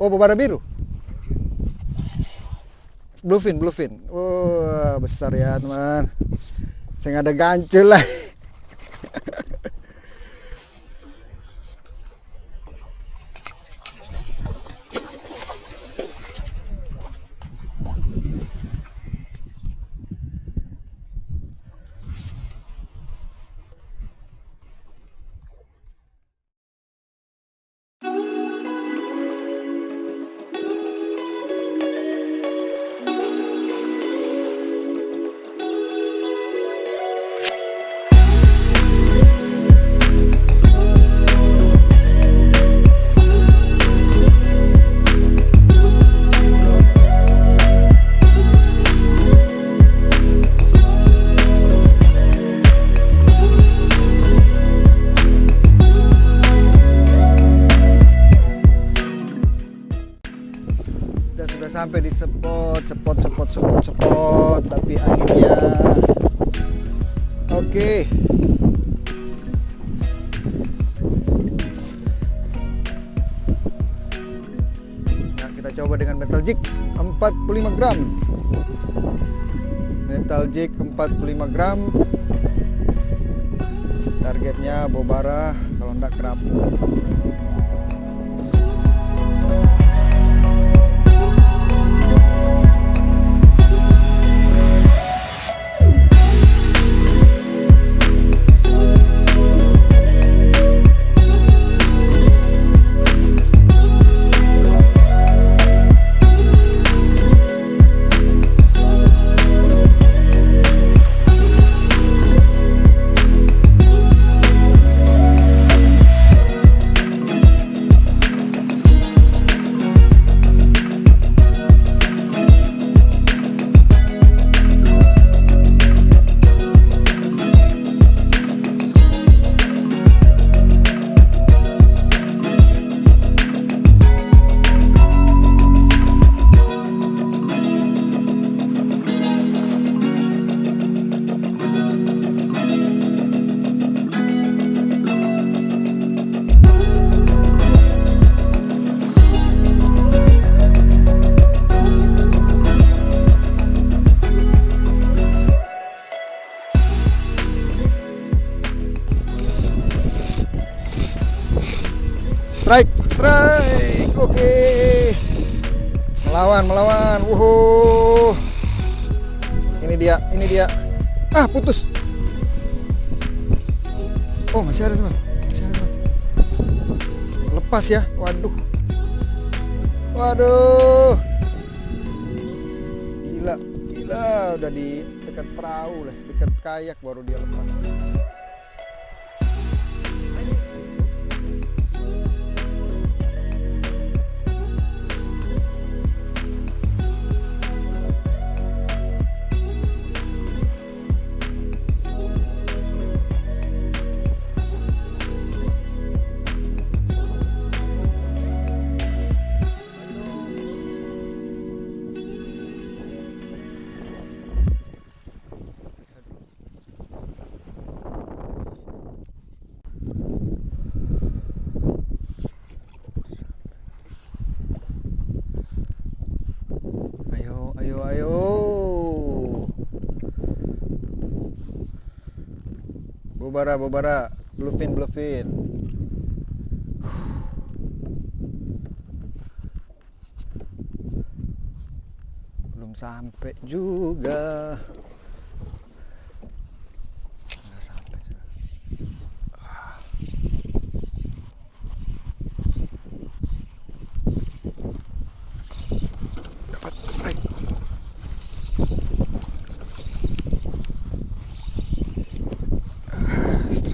Oh, Bubara biru. Bluefin. Oh, besar ya, teman. Saya ada Ganco lah. Sampai di spot, tapi anginnya oke. Nah, kita coba dengan metal jig 45 gram. Metal jig 45 gram. Targetnya Bubara, kalau enggak kerapu. Strike, oke. Melawan. Ini dia. Ah, putus. Oh, masih ada teman. Lepas ya. Waduh. Gila. Udah di dekat perahu lah, dekat kayak baru dia lepas. Ayo. Bubara. Bluefin. Belum sampai juga. Nggak sampai. Dapat strike. Strike.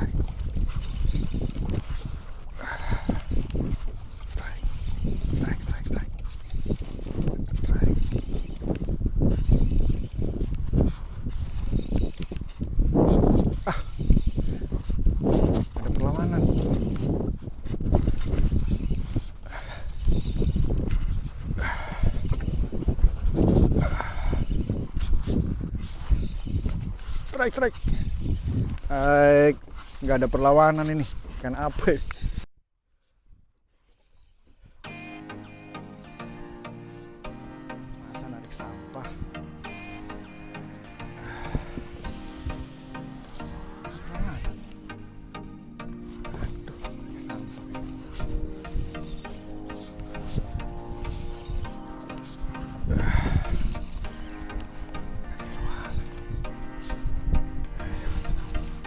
Nggak ada perlawanan ini. Ikan apa ya?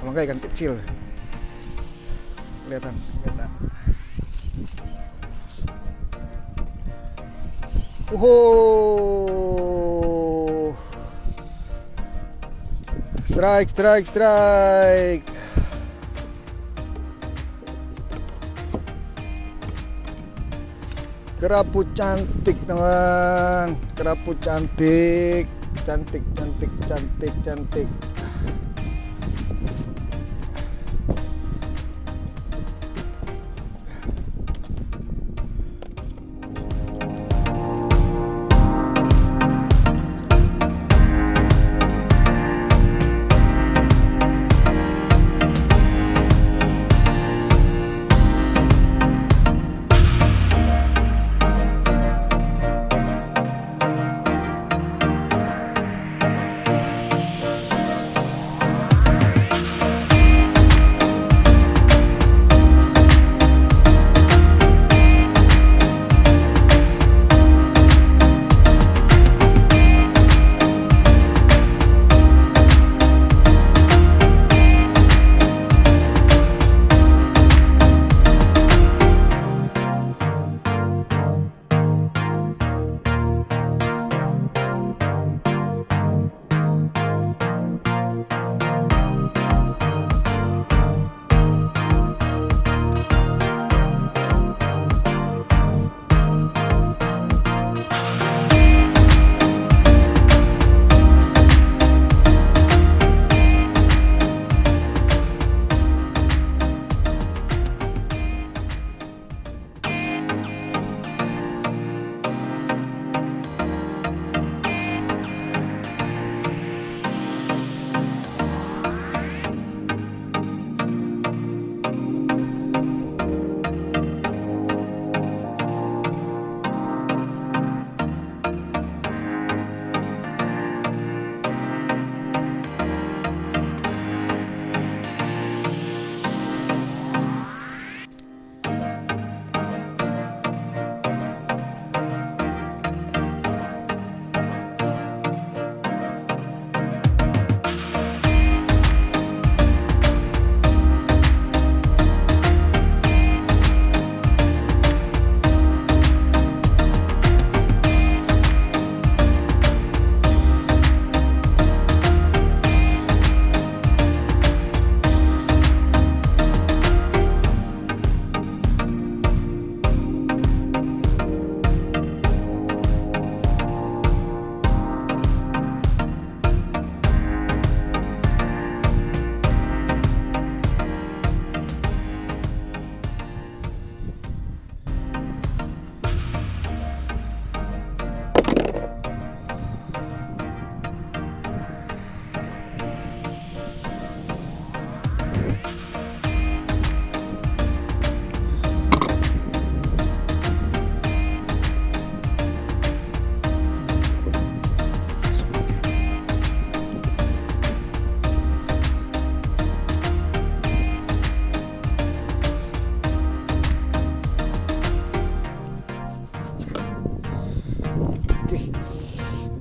kalau enggak ikan kecil. Kelihatan. Strike. Kerapu cantik, teman. Kerapu cantik.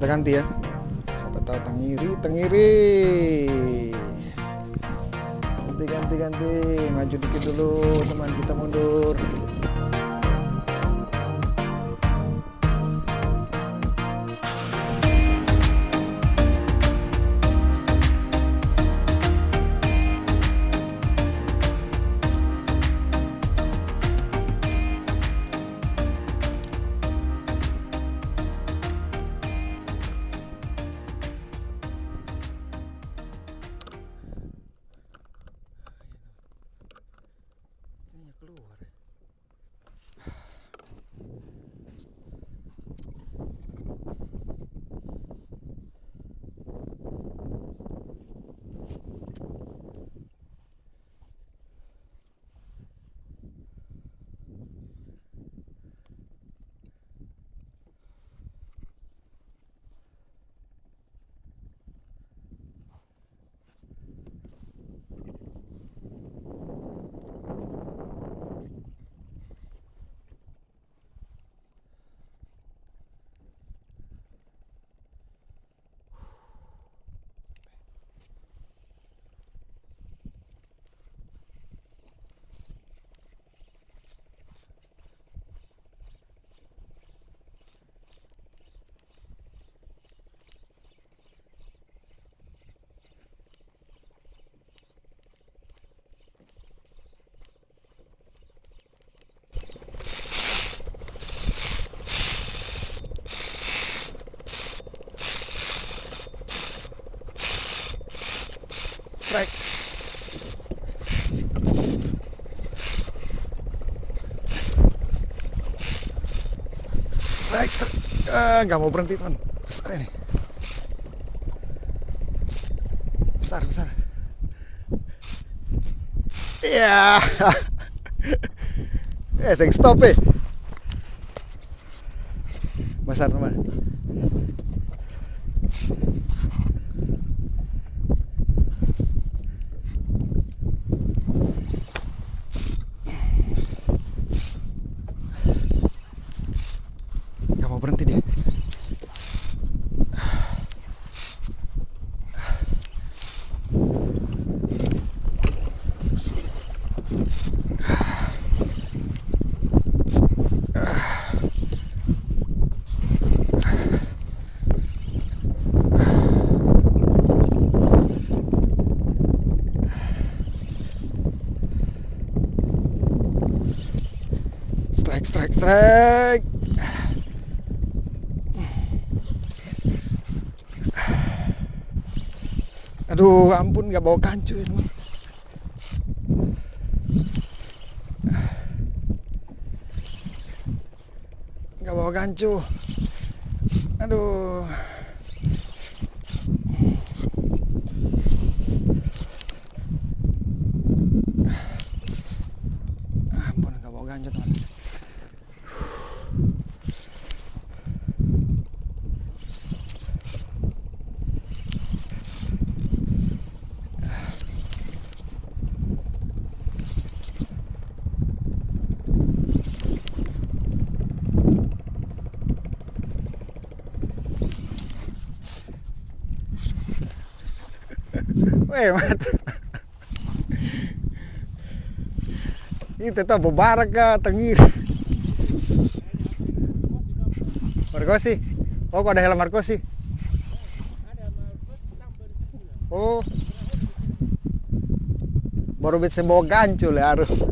Kita ganti ya, siapa tahu tengiri, ganti, maju dikit dulu teman, kita mundur. Keluar. Nggak mau berhenti teman. Besar ini. Besar. Iya. Seng stop besar teman. Nggak mau berhenti dia. Strike. Aduh, ampun, nggak bawa ganco ya teman. Nggak bawa ganco. Aduh. Ampun, nggak bawa ganco teman. Mat. Ini tetap Bubara ke tengir. Markosi. Oh, kok ada helm Markosi? Oh. Baru bisa bawa gancu lah harus.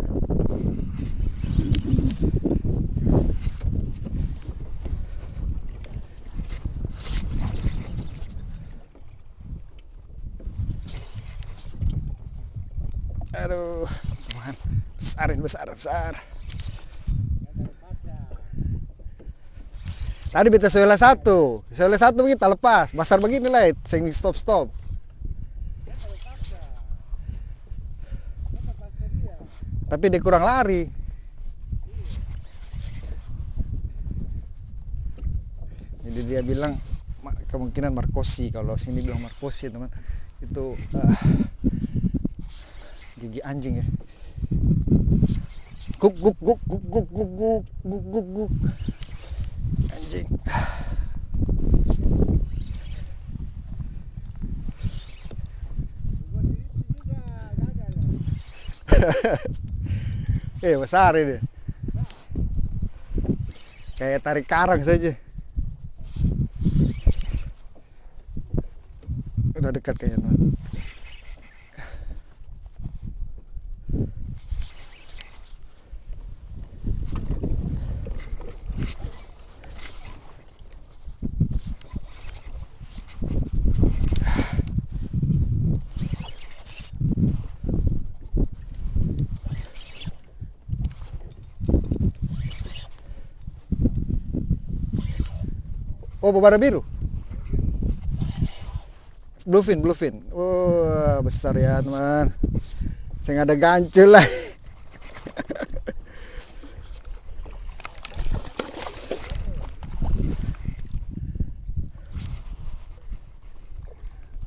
Aduh, teman, besar. Tadi beta soalnya satu kita lepas, besar begini lah, seng stop. Tapi dia kurang lari. Jadi dia bilang kemungkinan Markosi, kalau sini bilang Markosi teman, itu gigi anjing ya. Guk anjing. Besar ini. Kayak tarik karang saja. Udah dekat kayaknya teman. Oh, Bubara biru. Bluefin. Oh, besar ya teman. Seng ada ganco lah.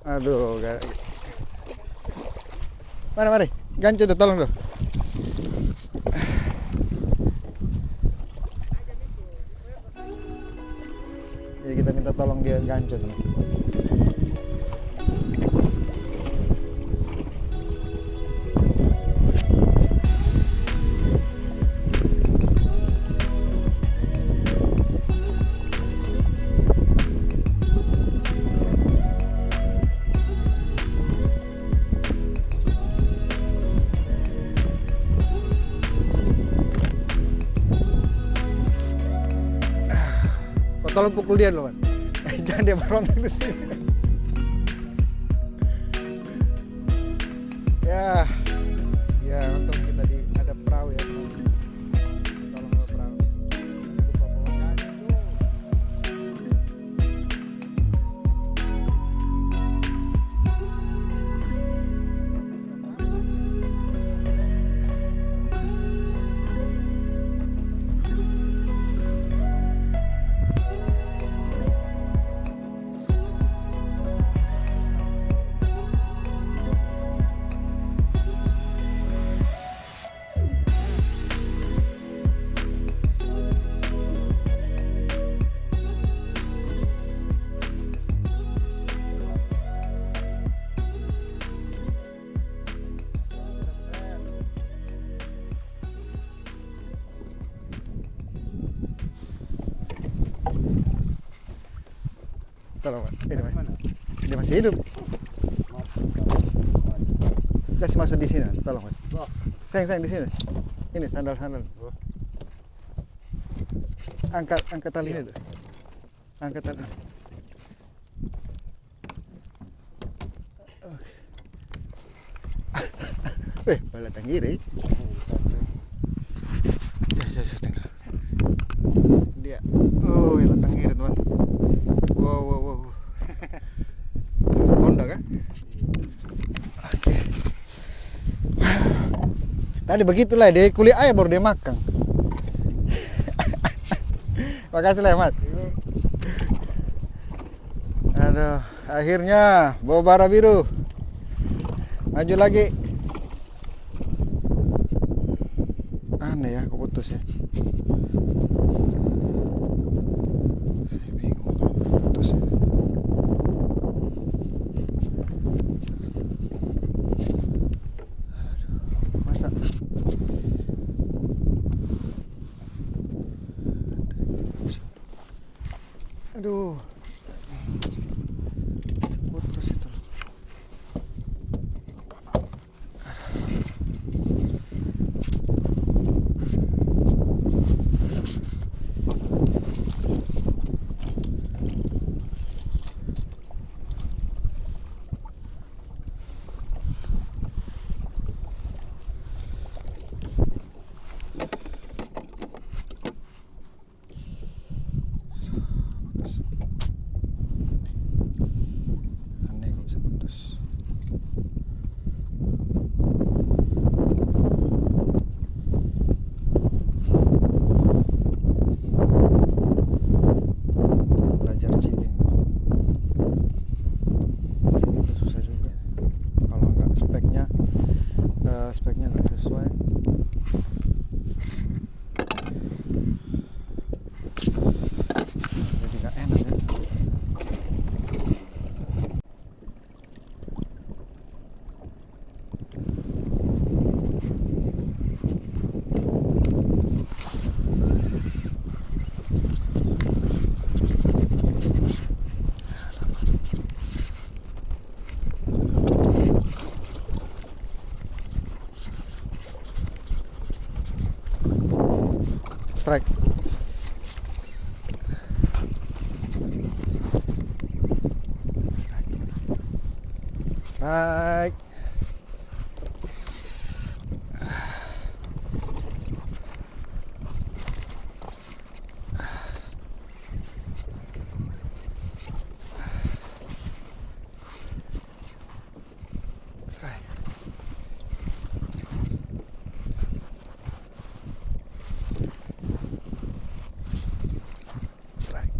Aduh, mari. Ganco tuh, tolong tuh. Jadi kita minta tolong dia ganco teman. Tolong pukul dia loh, Man. Jangan dia berontak di sini. Ya, untung kita ada perahu ya. Tolong bawa perahu. Jangan lupa bawa ganco. Tolong, Pak. Ini masih hidup. Kasih masuk di sini, tolong, Pak. Seng di sini. Ini sandal. Angkat tali ini. Angkat tali. Bala tanggiri. Dia. Oh, ya tanggiri, teman. Wow. Honda kan? Oke. Tadi begitulah dia kuliah ayah baru dia makan. Makasih lah, Amat. Aduh, akhirnya Bubara biru. Maju lagi. Aneh ya, kok putus ya. Saya bingung, putus ya. Masa? Aduh. Putus itu. Belajar jigging, jigging itu susah juga kalau nggak speknya nggak sesuai. Jadi nggak enak ya. Strike. Strike. Strike. Strike.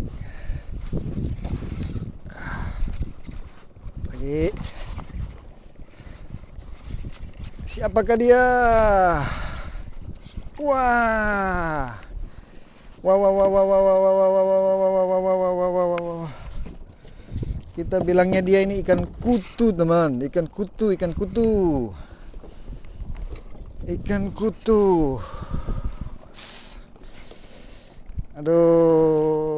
Lagi. Siapakah dia? Wah. Wah. Kita bilangnya dia ini ikan kutu, teman. Ikan kutu. Aduh.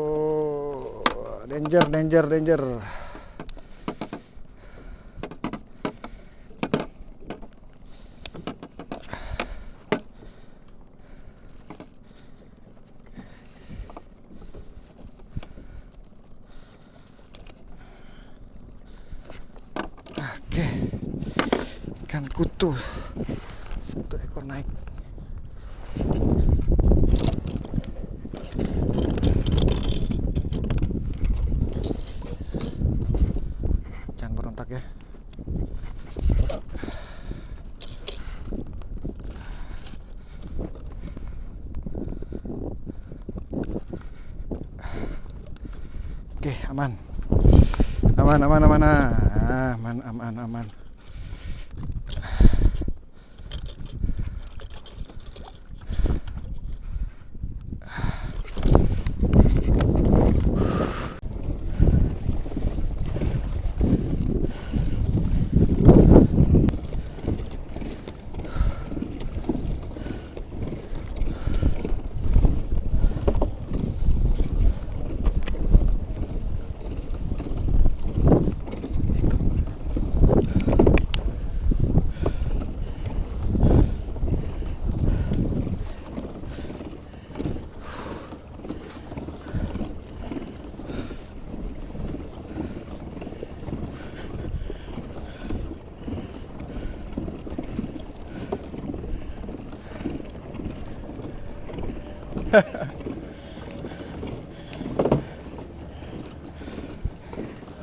Danger. Oke, ikan kutu 1 ekor naik. Jangan berontak ya. Oke, aman. Aman.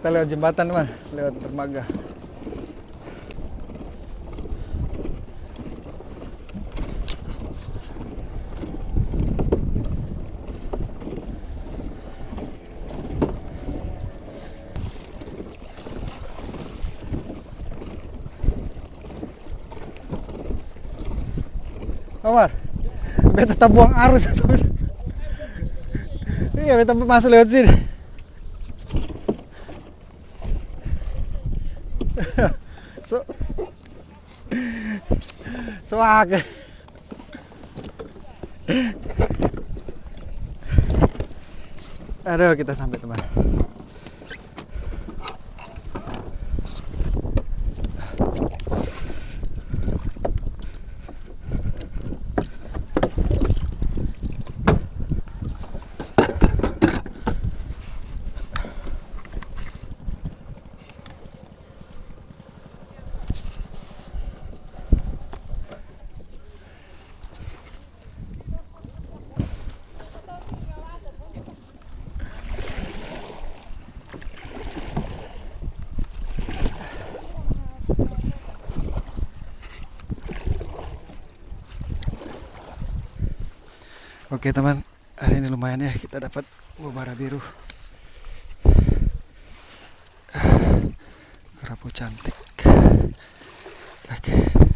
Kita lewat jembatan teman, lewat dermaga. Omar, beta tetap buang arus. Iya, beta masuk lewat sini. Swag. Aduh, kita sampai teman. Oke teman, hari ini lumayan ya, kita dapat bubara biru, kerapu cantik. Oke.